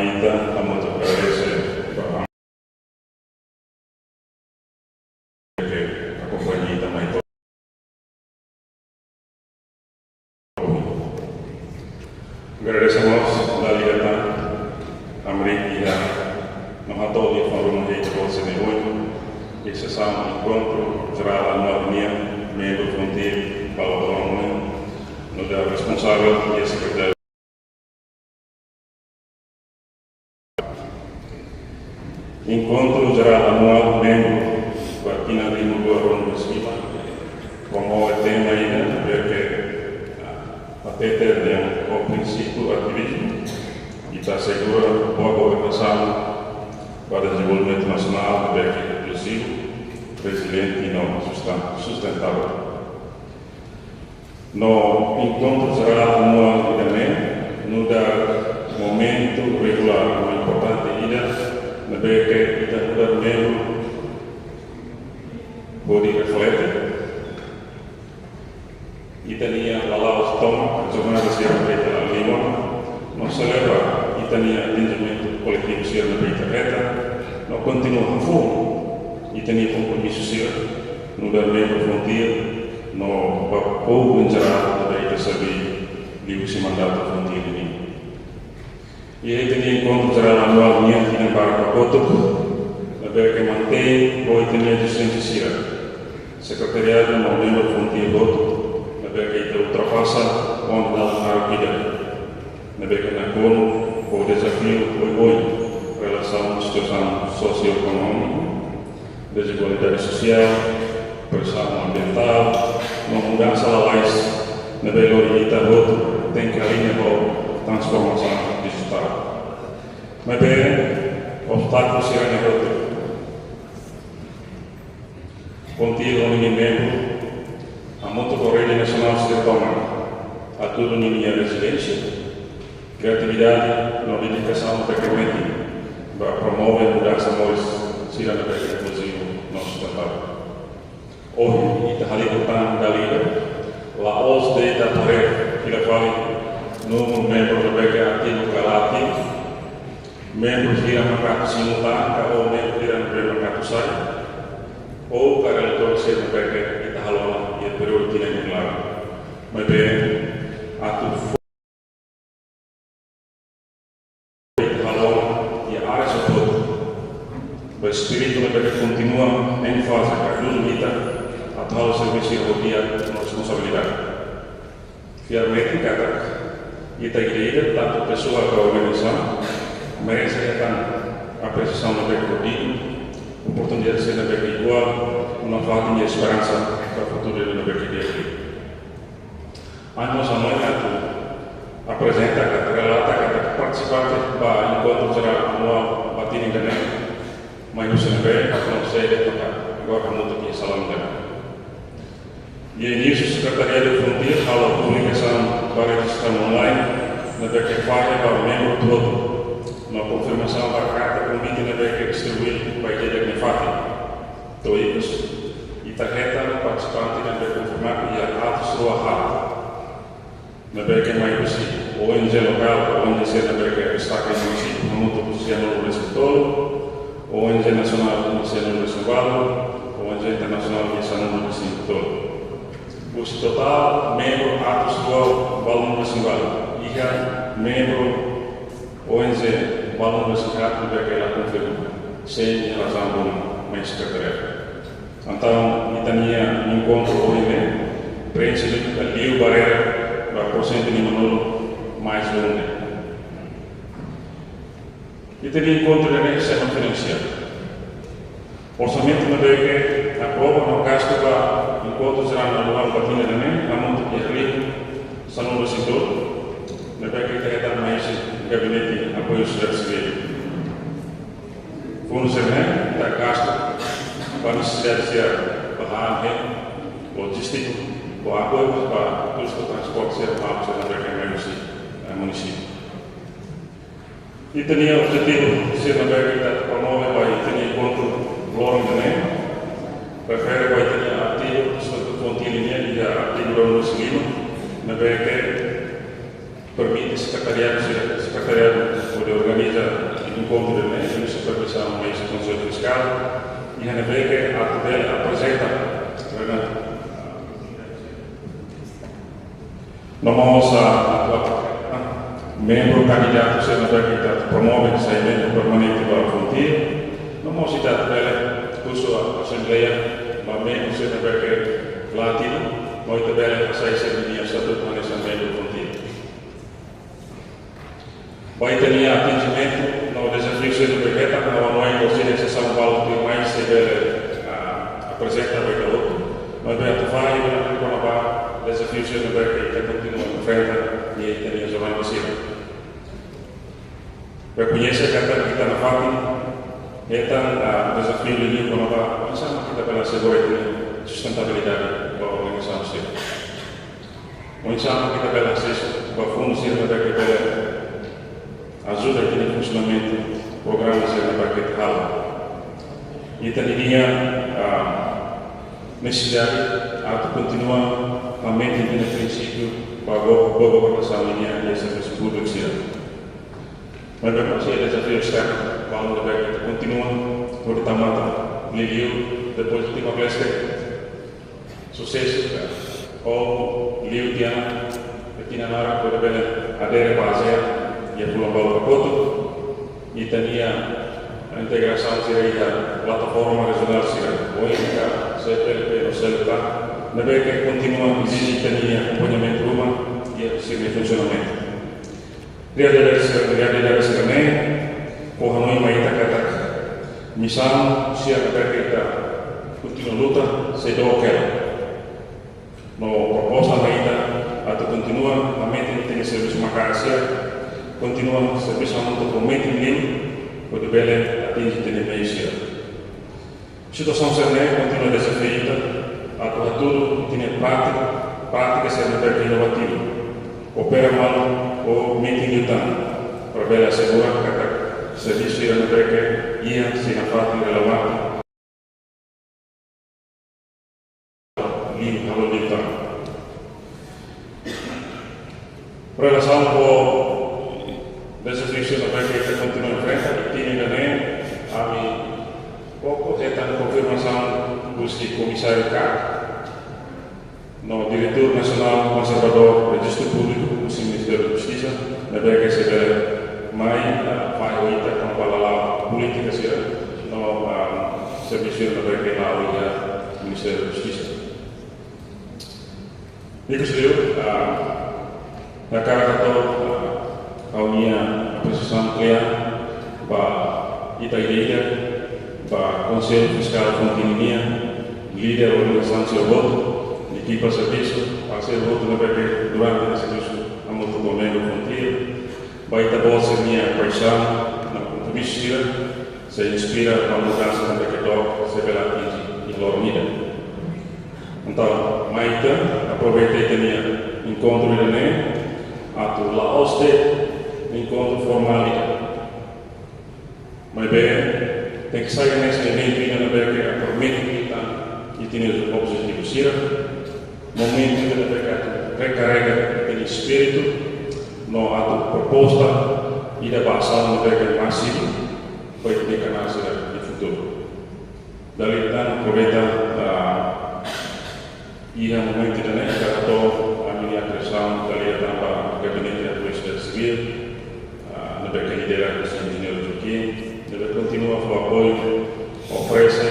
Maíta, a muito agradecer a companhia também. Agradecemos a Liga a América, não há todo dia falando no jeito de você de hoje. Esse é um encontro geral anual membro fronteiro para o Parlamento, no da responsável e a secretária. Encontro geral anual membro aqui na Lima do Arrondo de Cima, como o tema ainda, porque a PT tem o princípio ativismo e está segura boa governação para o desenvolvimento nacional, porque inclusive, resiliente e não sustentável. No encontro geral anual também, no dá momento regular, uma importante ida, na BQ e da membro pode refletir e tinha lá os toma, a jornada se feita na Lima, não celebra e tinha atendimento coletivo se na feita reta, não continua a fundo e tinha compromisso se no da membro fronteira, no povo em geral da feita saber livre se mandato fronteira. E aí tinha encontro geral anual aqui na Barra Pacoto, na BQ mantém, hoje tinha disciência secretariado no membro fronteira voto, na BQ ultrapassa onde dá uma arquida, na BQ na CONO, o desafio foi hoje, relação à situação socioeconômica, desigualdade social, pressão ambiental, uma mudança da leis, na BQ voto, tem que alinhar transformação digital. Mas bem, obstáculos serão negativos. Contigo ninguém membro, a muito correio nacional se retoma a tudo minha residência, criatividade, na dedicação do pequenamente, para promover mudança mais será na pequena inclusive não sustentável. Hoje, está ali portanto da Liga, lá os de da tarefa que ele fala no membro do BQ ativo calati, membros que irão marcar simultâneo ou membros que irão marcar sai, ou para eleitor ser no BQ e está halona e o período de nem claro. Mas bem, atu foi halona e a área de todo. O espírito do BQ continua em fase para tudo vida a tal serviço e dia de responsabilidade. Fielmente cada e da igreja, tanto a pessoa como a organização, merece a precisão da BQ digno, oportunidade de ser na BQ igual, uma falta de esperança para o futuro da BQ de aqui. A nossa mãe apresenta, relata que participante para encontro geral anual batido em Gané, mas no CNB, não sei de tocar, agora muito aqui em Salão Gané. E início, a Secretaria de Fronteira fala a publicação para registrar online, na BQ falha para o membro todo, uma confirmação da carta convite na BQ distribuir para a igreja de Fátima. Todos, e tarjeta participante na BQ confirmar que a atos do arrato, na BQ mais possível, ou ONG local, ONG na BQ destaca em município, no mundo oceano do Recitolo, ONG nacional do oceano do Recitolo, ONG internacional do oceano do Recitolo. O total, membro, atos do balão do Simbalo. E membro, ONG, balão do Simbalo, que ela confirma, sem razão alguma, mas secretaria. Então, Itania encontro hoje, preenche ali o barreira, para porcento de Manolo, mais longe. E teria encontro também, sistema financeiro. Orçamento no BQ, aprova no gasto para enquanto será na lugar batina também, a monte de rico, salão do setor, na BQ que está mais gabinete de apoio civil. Fundo Serné está gasto para a necessidade de ser barragem, logístico, ou apoio para custo de transporte ser pago na BQ município. E tinha o objetivo de ser na BQ que promove para ter encontro Lorong também, prefere vai ter ativo, suatu fontilinha e ativo no Muslim, na BQ permite secretariado onde organiza encontro de supervisão mais conselho fiscal e a que a dele apresenta vamos membro candidato sendo candidato promove saimento permanente para a frontiera vamos citar dele curso a assembleia mas membro sendo que latino muito bem sai servir o estatuto de planejamento da fronteira. Vai ter atingimento no desafio sendo perfeita, não é você de São Paulo que mais se apresenta vai ter outro. Mas bem, a vai quando desafio sendo perfeita continua em frente e aí tem Giovanni Silva. Reconhece que está na fábrica, então o desafio de quando vai, mas não kita pela segurança sustentabilidade da organização civil. Muito kita pela acesso ao fundo civil da que ajuda no funcionamento do programa civil da que hala. E teria necessidade de continuar a mente no princípio para a governação linha e serviço público civil. Mas bem, se é desafio externo, vamos ver que continua por tamata livio depois de uma vez sucesso ou liu tiana petina nara pode bene adere base e a pulang bau kapoto e tinha a integração da plataforma regional sira OINCA CPLP no CELTA na vez que continua exige tinha acompanhamento rumah e a seguir funcionamento realidade serene pohonoi maita kata misal siapa kita continua luta se do quer no proposta ainda a continua a mente tem serviço macacia continua serviço muito promete nem pode bem atingir tem meio situação serena continua desafiada a tudo tem prática ser inovativa opera mal ou mente lutar para bem assegurar que serviço irá ter que ir sem a parte relevante relação com desafio da que continua em frente e tem também a mim pouco é a confirmação do comissário K no diretor nacional conservador do registro público do Ministério da Justiça na que se vê mais faz oita com a política no serviço da que lá o Ministério da Justiça isso na cara a minha posição clara para Itaíra, para o Conselho Fiscal Continental, líder da organização seu voto, equipa de serviço, para ser voto na PEC durante o serviço a muito momento fronteira, vai ter bolsa minha paixão na compromisso se inspira a mudança na PEC se pela atingir e lormida. Então, Maita, aproveitei também encontro de NEM, a tu laoste encontro formal mas bem tem que sair nesse evento e não ver que a promessa que tem os objetivos sira momento de ver que recarrega aquele espírito no ato proposta e da base no ver que massivo vai ter que nascer no futuro dali então aproveita e a momento de né a minha pressão dali também Gabinete da Polícia Civil, na beca liderada pelo engenheiro Joaquim, deve continuar com o apoio, oferece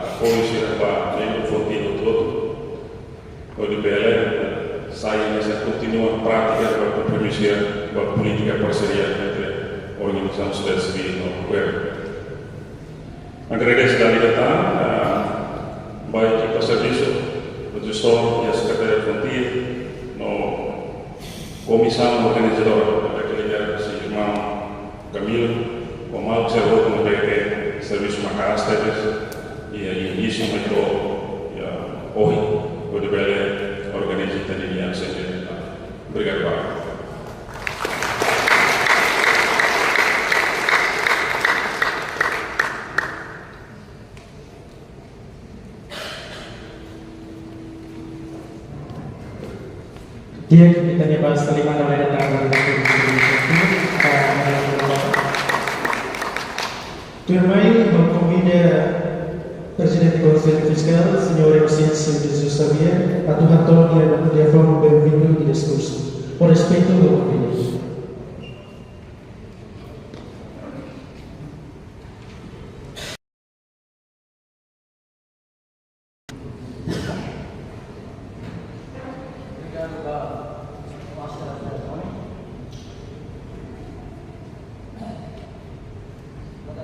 apoio para o fronteiro todo, o de Belém, sai nessa continua prática para comprometer com a política de parceria entre a organização sociedade civil e o governo. Agradeço a liberdade, vai para o serviço do gestor e a Secretaria de Fronteira, comissão organizadora daquele líder do irmão Camilo, o mal observou como que serviço Macaras e aí início metrô hoje o de Belém organiza a sempre. Obrigado, Pai. Dia kita bahas kelima dari tanggal Enfermei não convida Presidente do Conselho Fiscal, Sr. Inocêncio de Jesus Xavier, a tua Antônia de forma bem-vindo e discurso. Por respeito do convite.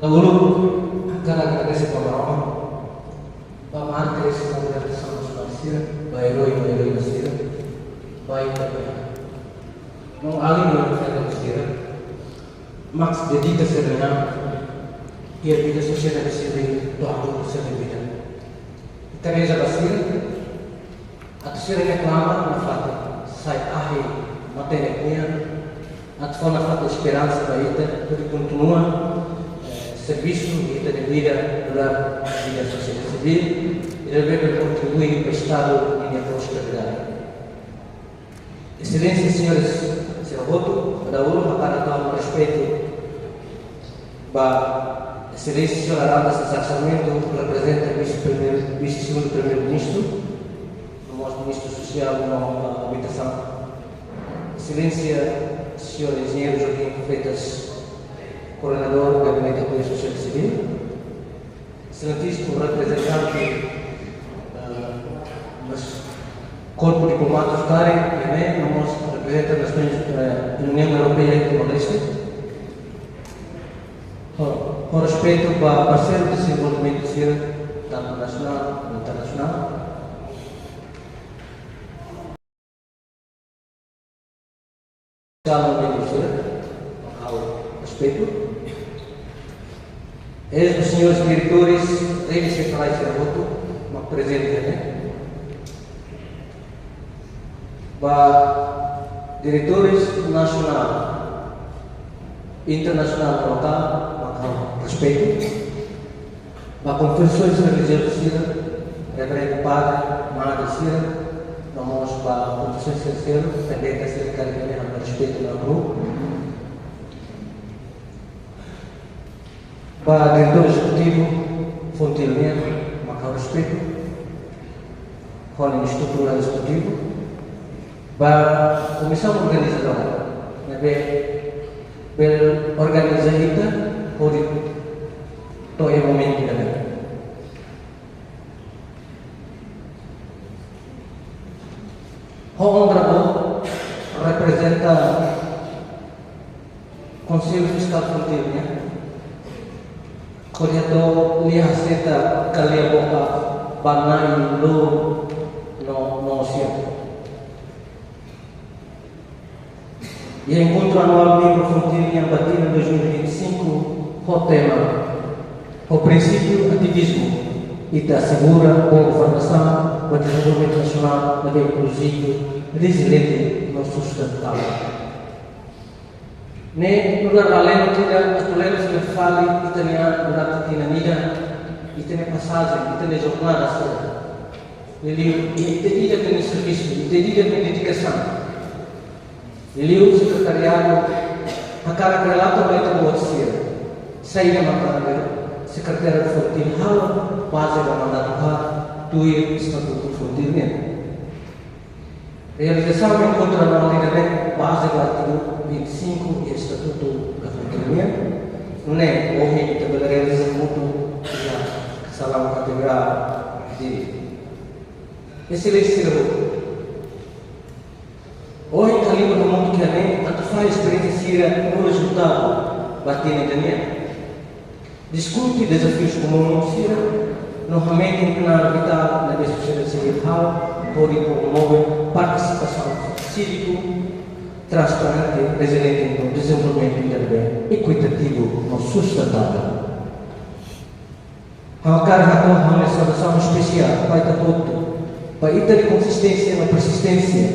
Dahulu akan agradecer kepada Allah, Bapak Andres Saudara Sama Malaysia, Bairoi Malaysia, baik tapi mau alih dari Malaysia, Max dedica serena, ia vida sosial dari sini doa sering vida. Teresa Basir, atau sering reclamar na fata, sai ahi materi atau fona fata esperança para ita, porque continua serviço e da vida durante a vida social civil e deve contribuir para o Estado e a prosperidade. Excelências, senhores, senhor voto, cada um para dar um respeito para a excelência senhora Aranda Sacramento, que representa o vice-segundo primeiro-ministro, o nosso ministro social e a habitação. Excelência, senhor engenheiro Joaquim Freitas, coordenador do Gabinete de Apoio Social Civil, excelentíssimo representante do Corpo de Diplomatas Karen, também, nós representamos a União Europeia e Timor-Leste. Com respeito para parceiro de desenvolvimento tanto nacional como internacional, respeito. Os senhores diretores, eles se fazem ser voto, uma presente, para diretores nacional, internacional, local, respeito. Para confessões religiosas, reverendo padre, madre, vamos para confissões religiosas, também que ser carregado respeito no grupo. Para diretor executivo, Fontilha, Macau Respeito, com a estrutura executiva, para a comissão organizadora, para organizar isso, por todo o momento também. O honorable representa o Conselho Fiscal Fontilha, Corretor lihat kalian boka banai lo no oceano. E encontro anual livro Fontilha em Batina 2025 o tema o princípio ativismo e da segura boa governação, o desenvolvimento nacional, também inclusivo, resiliente e sustentável. Ne lugar lain tidak atulen sudah fali itanya durante tinanida itanya passagem itanya jornada sera ele tidak dengan serviço tidak dengan dedicação ele o secretariado akara relato itu buat sira saya mengatakan sekretariat Fontilha hal base da mandato tuir estatuto Fontilha realização do encontro anual de base do artigo 25 e Estatuto da Fontilha não é o que também realiza muito a salam catedral de excelência hoje o livro do mundo que é tanto faz experiência no resultado batendo também discute desafios comuns normalmente inclinar vital na sociedade civil pode promover participação cívico transparente, resiliente no desenvolvimento interno, equitativo no sustentável. A carga de uma saudação especial para todo, para ter consistência na persistência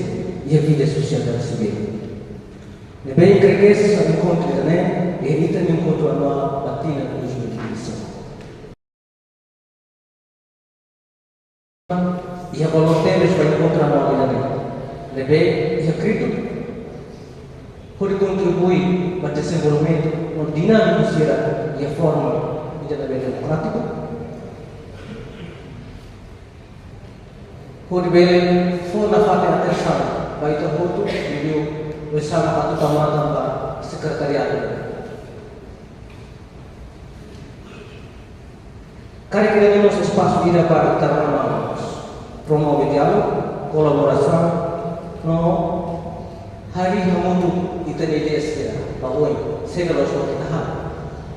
e a vida social civil. É bem que esse encontro, né? E ele também encontrou a Batina de 2025. E a voluntários vai encontrar a vida, né? E acredito pode contribuir para o desenvolvimento dinâmico e a forma jangan demokratiko. Kodi bele fo na fate atersal baita hotu video bersama satu tamatan ba sekretariat. Kali queremos espaço vida para trabalharmos, promover diálogo, colaboração, no hari hamutu itani ideia bahwa segala sesuatu kita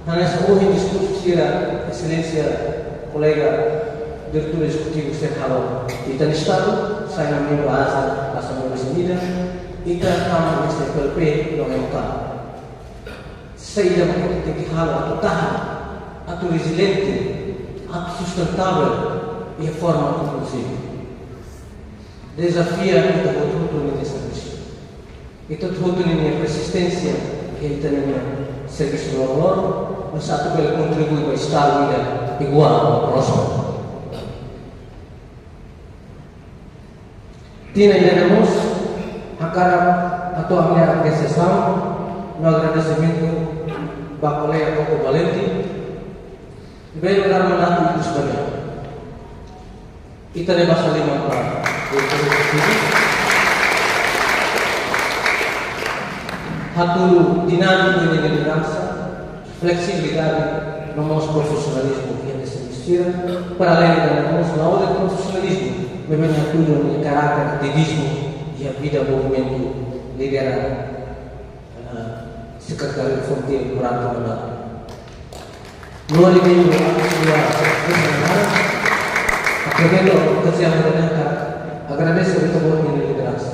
hanya sebuah diskusi excelência colega diretor executivo Serralo itani estado saya namanya bahasa Assembleia Unida ita kama SPLP no MK saya mengerti que hal atau tahan atau resiliente atau sustentável e a forma inclusiva desafia kita betul-betul nesse serviço itu tudo nessa persistência que kita nessa serviço do valor mas satu kali contribui para estar vida igual ao próximo. Temos acara atau a minha apreciação no agradecimento para o colega Coco Valente veio dar mandato e custaria e também basta lima para satu dinâmico de liderança flexibilidade no nosso profissionalismo que é necessário para além da nossa aula de profissionalismo memang tudo no caráter ativismo e a vida movimento liderar secretário fonte durante o mandato. No alimento a sua aprendendo que se agradece a toda a liderança.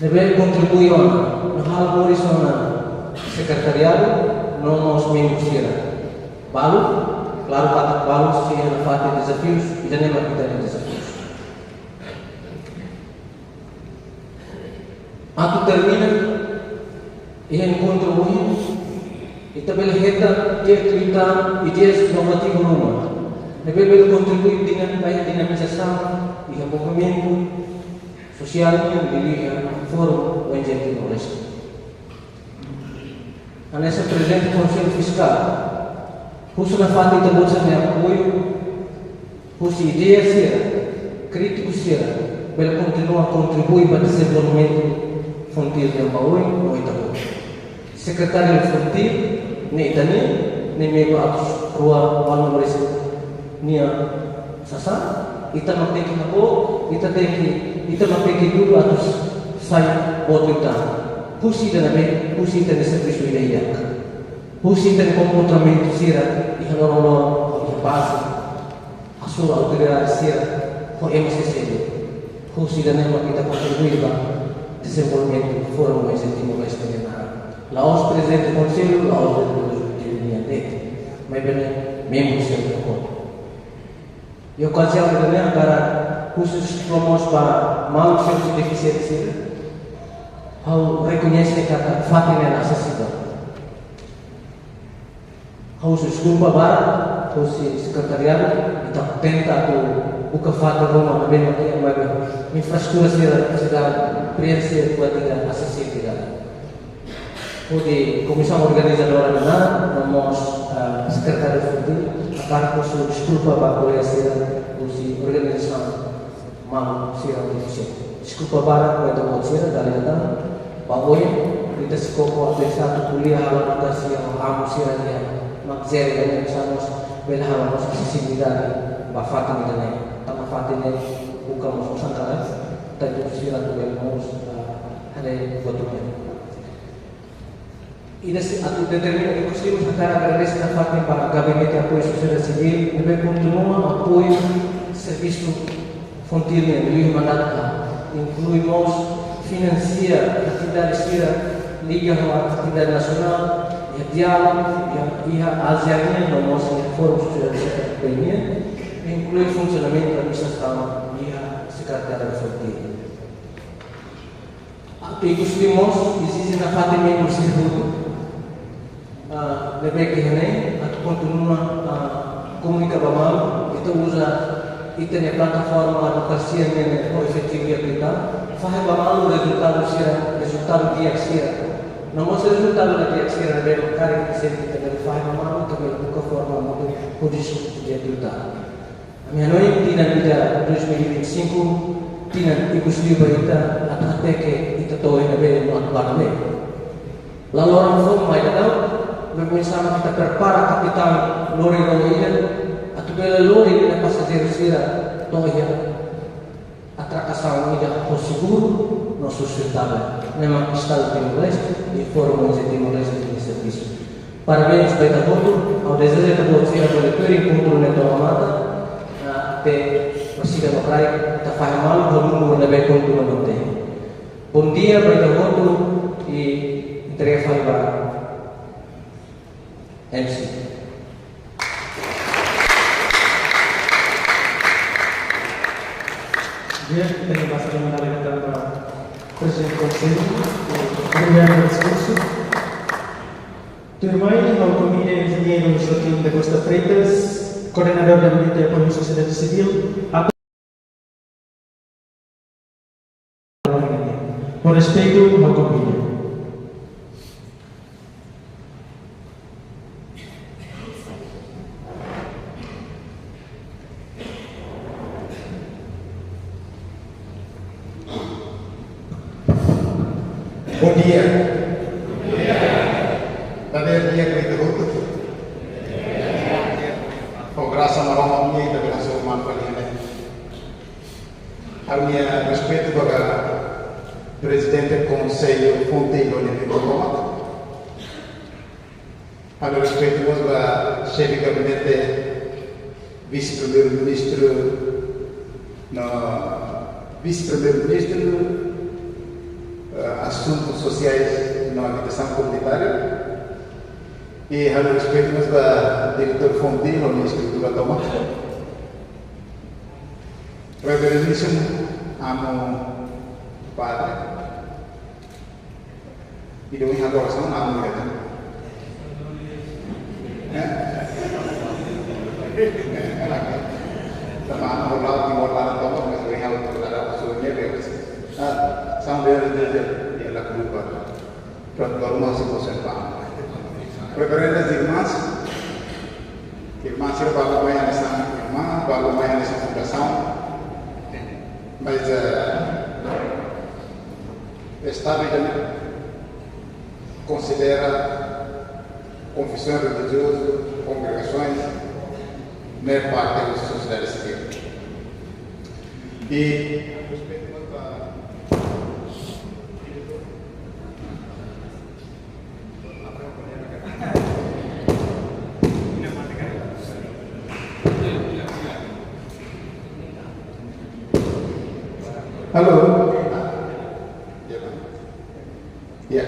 Deve contribuir no hal horizontal secretariado no nosso membros Balu, claro kata Balu se na fase desafios e já nem mais desafios. Aku termina yang contribuir e também reta dia cerita ideias inovativas rumah. Deve contribuir dengan baik dinamisasi e movimento social yang dilihat forum ONG Timor-Leste. Nessa presente Conselho Fiscal, khusus na fase tersebut de apoio, khusus ideias críticos bela continua a contribuir para o desenvolvimento fontil yang baui no Itaú. Secretário de Fontil, nem Itani, nem membro atos rua Wano Malaysia, nia sasa, ita makin kabo, ita makin dulu atos saya botu ita. Pusi dan nabe, pusi dan serviço ideia. Pusi dan comportamento sira, iha lorong base, asur autoridade sira, ko MCC. Pusi dan nabe kita contribuir ba desenvolvimento foram mais Timor-Leste Laos presidente do Conselho, Laos de linha dele, mas bem membro do corpo. E ocasião de para cursos promos para mal de deficiência, ao reconhecer que a fatina é acessível. Ao desculpa para o secretariado, então tenta buka fata rumah bem aqui a infraestrutura será preencher buat tidak acessível tidak. Di comissão organizadora na nós secretário de akan kursus desculpa para conhecer kursi organização mau sira official. Desculpa para kita buat sira dari datang bahwa kita sekolah ada satu kuliah hal mutasi yang amu sira dia makzer dan sama bela hal accessibilidade ba fatin dan tama fatin bukan mau sangkalan tapi sira tu bela mau ada fotonya. E nesse ato determina que conseguimos sacar a agradecer na FATEM para o Gabinete de Apoio à Sociedade Civil, também continua apoio serviço fontil de Rio Mandato, incluímos financia atividades que ligam à atividade nacional, e a diálogo, e a ASEAN, no nosso Fórum Social da Companhia, inclui funcionamento da administração e a Secretaria Fontil. E conseguimos, existe na FATEM membro circuito, lebih kehene atau continua comunica bamal itu usa itanya plataforma advokasi yang efektif kita faham bamal resultado dia sira não mostra resultado dia sira bem cara que sempre kita dari faham bamal também buka forma muito kudus dia kita. Kami hanoi tinan ida 2025 tinan ikusli berita atau até que kita tahu yang ada no atbarame. Lalu orang forma mai datang bersama kita prepara kapital lori roian atau bela lori na pasajeros sira toya atracação ida por seguro no sustentável. Memang Estado Timor-Leste e Fórum de Timor-Leste de Serviço. Parabéns para a todo, ao desejo de você a coletor encontro na tua amada, te persida no praia, te faz mal, vamos na bem com tu não tem. Bom dia para todo e entrega para MC. Dia kita bahas mengenai tentang Presiden Conselho, o discurso. Turmai, ao Comitê Engenheiro Joaquim da Costa Freitas, coordenador da Gabinete de Apoio à Sociedade Civil, por respeito ao Comitê. Bom dia. Também dia que me derrota. Com graça a Roma minha da graça humana para ele. A minha respeito para o presidente do Conselho Fonteiro de Roma. A meu respeito para o chefe de gabinete, vice-primeiro-ministro, vice-primeiro-ministro assuntos sociais na habitação comunitária e a respeito da diretor Fonteiro na estrutura automática. Reverendíssimo amo padre e deu em adoração na mulher. Sama orang di luar tanah mas real terhadap usulnya bebas. Sambil dia lakukan transformasi konservasi. Referendas irmãs era para banhar nessa irmã, para banhar nessa fundação, mas Estado também considera confissão religiosa, congregações, não é parte da sociedade civil. E halo, ya,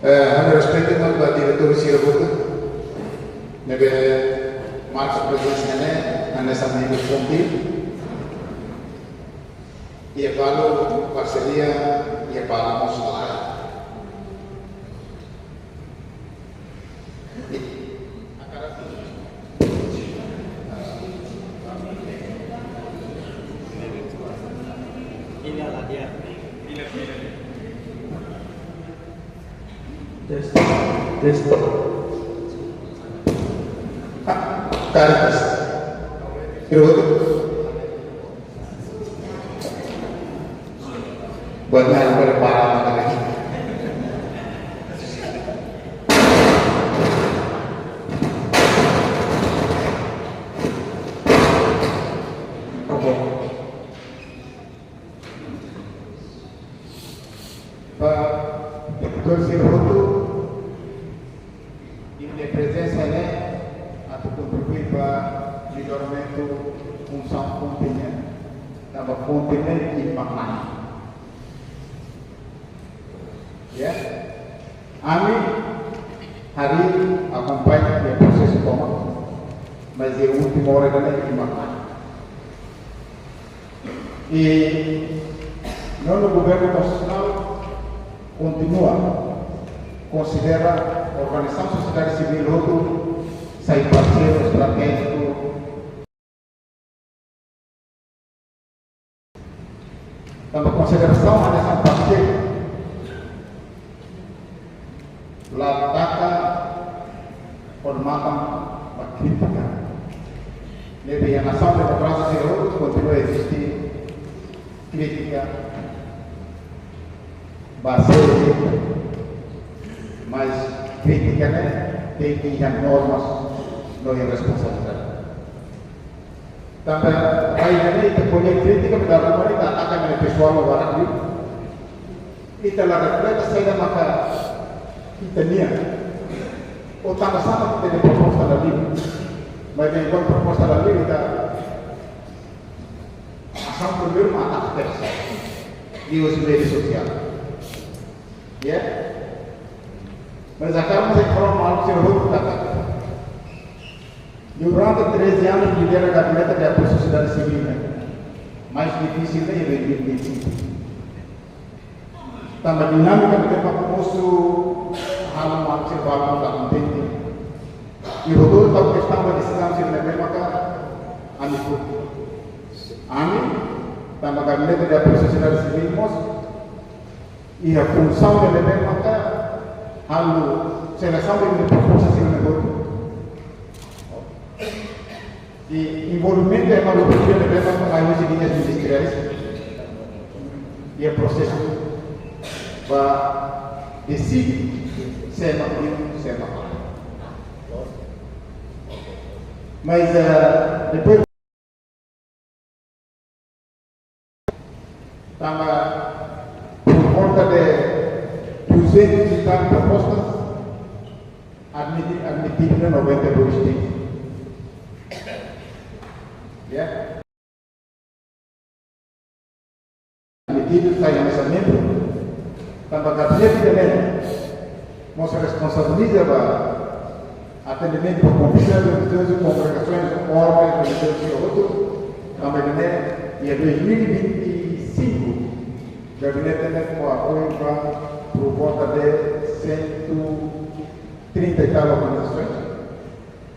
kami respeto kepada direktur Sirabut, nebe marca presidensialnya, anda sama ibu Fonti, ia balu parceria, ia balu musuh. Tes. Caritas. Kirut. Banyak berparah lagi. Minha presença atau contribuir para o melhoramento função continente, estava continente e makna. Ya, kami hari acompanha o processo toma, mas é o último hora da lei makna. E no governo constitucional continua considera a organização da sociedade civil outro sai parceiro estratégico dando consideração a essa parceiro lá data formatam uma crítica. E a nação democrática de hoje continua a existir crítica, baseada, mas crítica tem que ir normas, não é responsabilidade. Também, aí que colher crítica, mas a humanidade ataca o pessoal agora aqui. E telah refleks saya maka kita niat. Utama sama kita di proposta da Liga. Mas em quando proposta da Liga kita ação primeiro mata a terça e os meios sociais. Mas acabamos de falar mal que o outro está. Durante 13 anos lidera a gabinete de apoio à sociedade civil, mais difícil é em 2025. Tambah dinamika kita musuh hal manusia baru tak penting. Ibu tahu kita beristirahat sih lebih maka aniku. Ani tambah gabinete de apoio à sociedade civil mos. Ia função de lebih maka hal seleção de proposta sih negócio. E envolvimento é uma opinião lebih maka mais linhas ministeriais. E processo para decidir se é macio, se é mau. Mas depois também por conta de 200 e tal propostas admitidas 92 dias. Admitidos sai nessa membro. Tanto a gabinete de lei não se responsabiliza para atendimento por convite religioso, congregações, órgãos religiosos e outros. Também em 2025, o gabinete de lei com apoio por volta de 130 e tal organizações,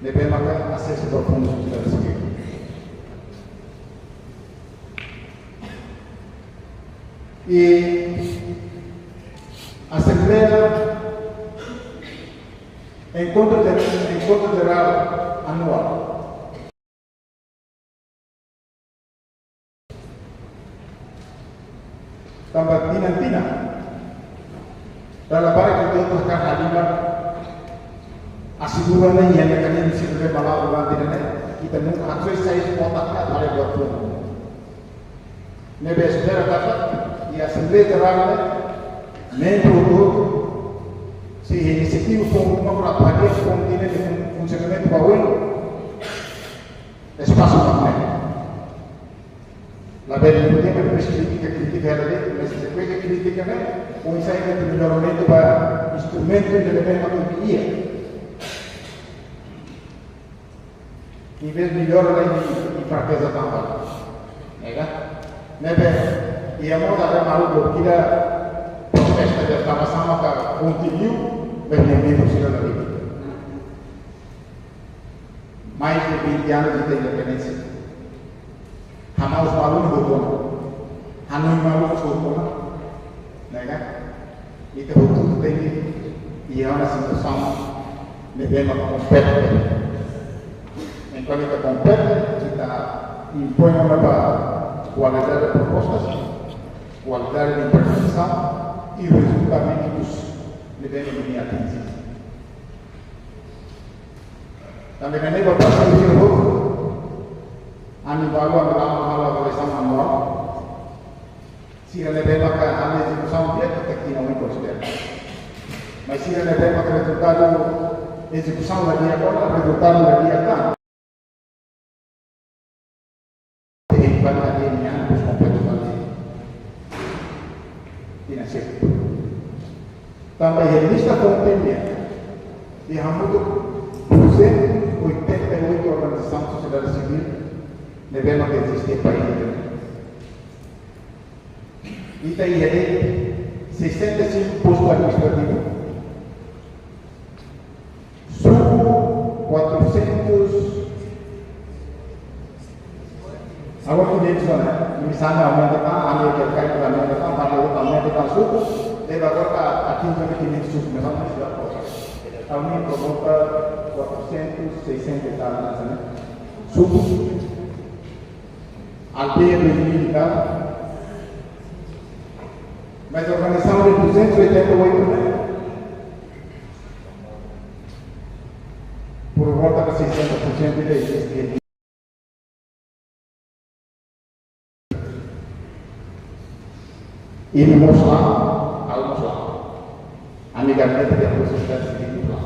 devemos ter acesso ao fundo de sociedade civil. E Assembleia Encontro Geral Anual. Também Tina. Dalam barang itu terkait hadiran asiguran yang akan disebut malah orang tidak kita mungkin akses saya sekotaknya pada buat pun. Nebe saudara kata di Assembleia Geral membro se iniciativa for uma praia com dinheiro de funcionamento bom espaço também la bella tema di critica mas questa critica o insight di miglioramento para strumento delle tecnologie in vez de migliorare in fraqueza também nebe e a moda da maluco kira protesta de sama-sama ka continue benemento sila na vida. Mais de 20 anos de independência. Hama os malucos botona. Hanoi malucos botona. Nega? Itu tudo tem e é uma situação devemos competir. Enquanto kita compete, kita impõe uma qualidade de propostas, qualidade de intervenção e o resultado que devemos vir atingir. Também na nível brasileiro, a nível da avaliação anual, se ele devemos a execução direta que não é considerada. Mas se ele devemos o resultado execução da dia agora, o resultado da dia cá. Tem para a linha dos competidores financeiros. Também a lista contém de Hamudo 288 organizações da sociedade civil devemos existir para ele. E tem 65 postos administrativos, sub 400. Agora que eles misalnya aumenta a América cai para a América, para a outra aumenta a sub, deve agora aqui também tem sub, mas não é isso. A União promove 400, 600 e tal, né? Suco, aldeia 2000 e tal, mas a organização de 288 metros, por volta de 60% de existe. E me mostrar alguns lá. Amigamente de a sociedade civil lá.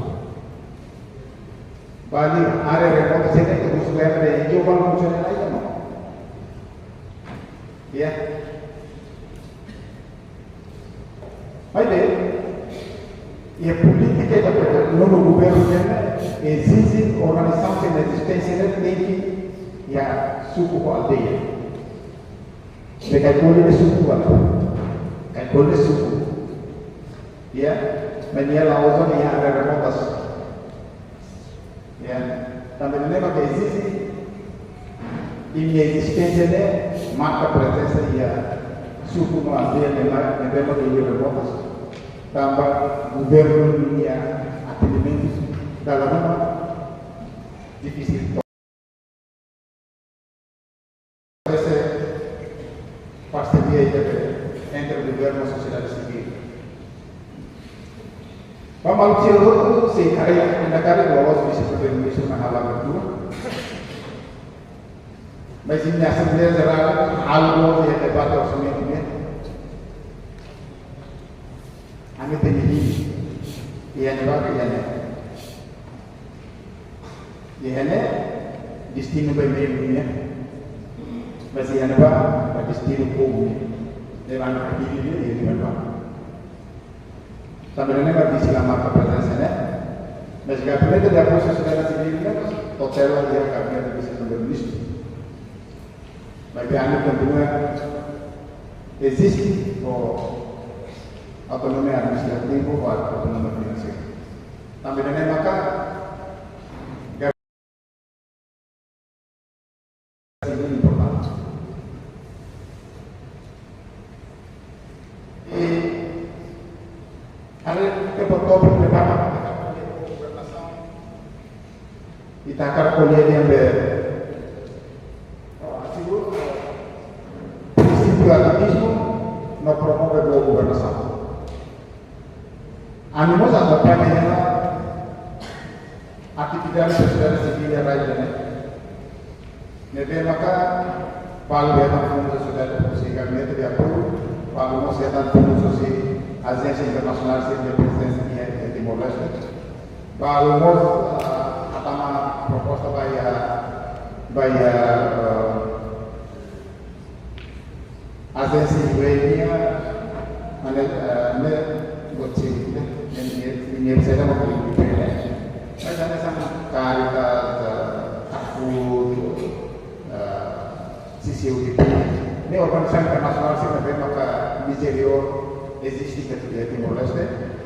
Bali área remota sini que os lembra de eu vou funcionar aí não. Mas e a política no governo existe organização sem existência tem que suco aldeia. Mereka boleh suku kan boleh suku menyewa ozon yang ada remotas também lembra que existe inexistência de marca presença suku no aldeia lembra que remotas também governo atendimento dalam difícil parceria entre o governo e a sociedade civil. Vamos ao se na cara do nosso vice-primeiro-ministro na Hala Berdua. Mas em Assembleia Geral, algo de debate orçamento, a mim tem que e a destino bem mas ia levar a destino público, levando a diri dia dia levar. Também leva visi la marca presença, né? Mas o gabinete de apoio à sociedade civil, hotel e o gabinete de vice-primeiro-ministro. Mas que ainda continua existe a autonomia administrativa ou a autonomia financeira. Também leva Itakar kuliah yang prinsipio ativismo no promove boa governação. Animos acompanham atividade sociedade civil yang lain, nebe maka palu yang fundo sociedade civil gabinete de apoio, palu sociedade fundo social, agência internacional de presença em Timor-Leste, palu pertama proposta bayar agência UAE mana gocil ini saya mau beli mas ada sama Caritas, Food, CCUDP ini organisasi internasional sih tapi maka miserio existe di Timor-Leste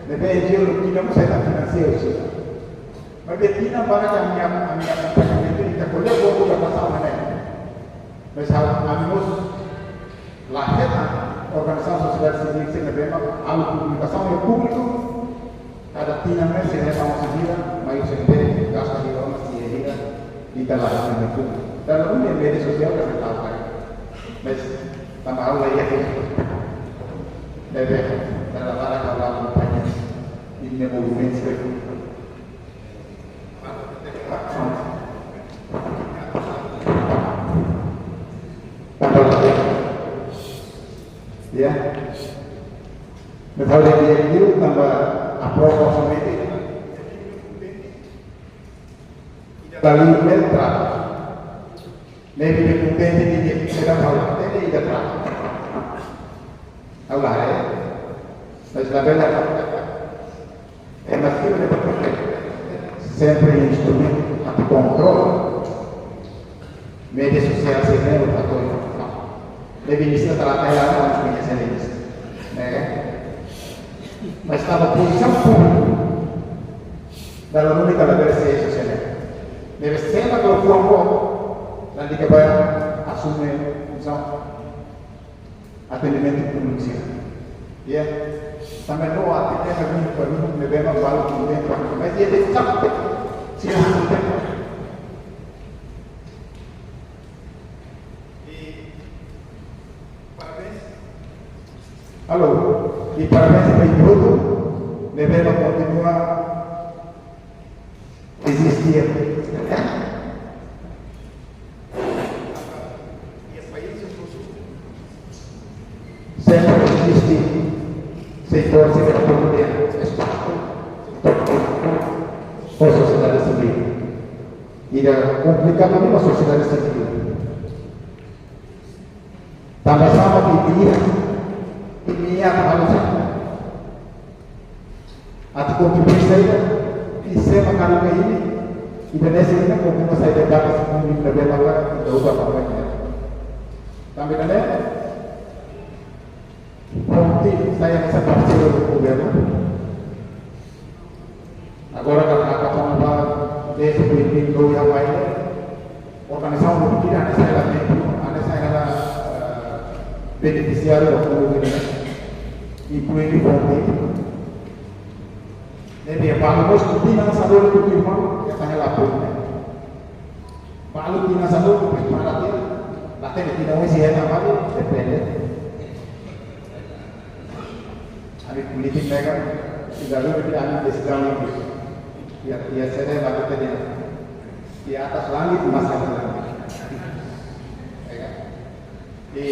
tapi dia tidak bisa finansial sih. Mas Betina para que a minha acompanhamento kita boleh buat bersama mana. Mas amigos lahir organisasi sociedade civil se lembra algo publicação é público ada tina mês se leva uma vida mas se tem gasta de horas se é e dalam itu dalam media sosial kita tahu kan mas tambah Allah ya deve dalam arah kalau banyak ini movimento metode dia tambah approva orçamento dali letra maybe the content di será falta de letra Allah mas la bella è maschile sempre instrumento a controllo media sosial sebenarnya atau lebih bisa teratai lagi harus punya sendiri, mas estava posição pública dalam única versi sosial deve ser na forma nanti que vai assumir atendimento público também não atende a mim para mim me vem mais vale mas ele sabe se Silahkan Pak. Halo, y parabéns para el voto, debemos continuar existiendo. Sempre existe setores que podem ou sociedade civil. E complicado uma sociedade civil. Sama-sama dipilih niat halus atau kontribusi saya bisa makan ini Indonesia ini kontribusi saya dapat semua lebih banyak tidak ubah apa-apa. Tambah ada fonte saya bisa participar do governo. Agora karena apa tambah desa ini do yang lain organisasi untuk tidak ada saya lagi ada saya ada beneficiário do fundo incluindo fonte. Jadi kalau bos finansador itu firman ya saya lapor. Kalau finansador itu firman dia, bahkan tidak masih ada apa depende. Ada politik mereka tidak ada tidak desain itu. Ya saya baca tadi di atas langit masih ada. Di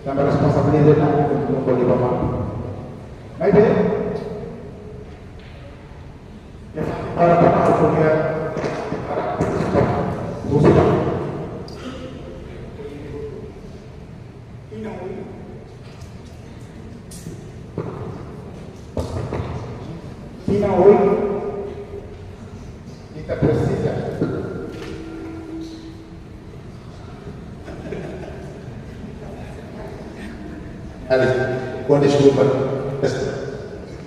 tambah responsabilitas untuk boleh bapak. Baik deh. Ya, para bapak punya musibah. Kita hoy kita precisa. Alice, com desculpa.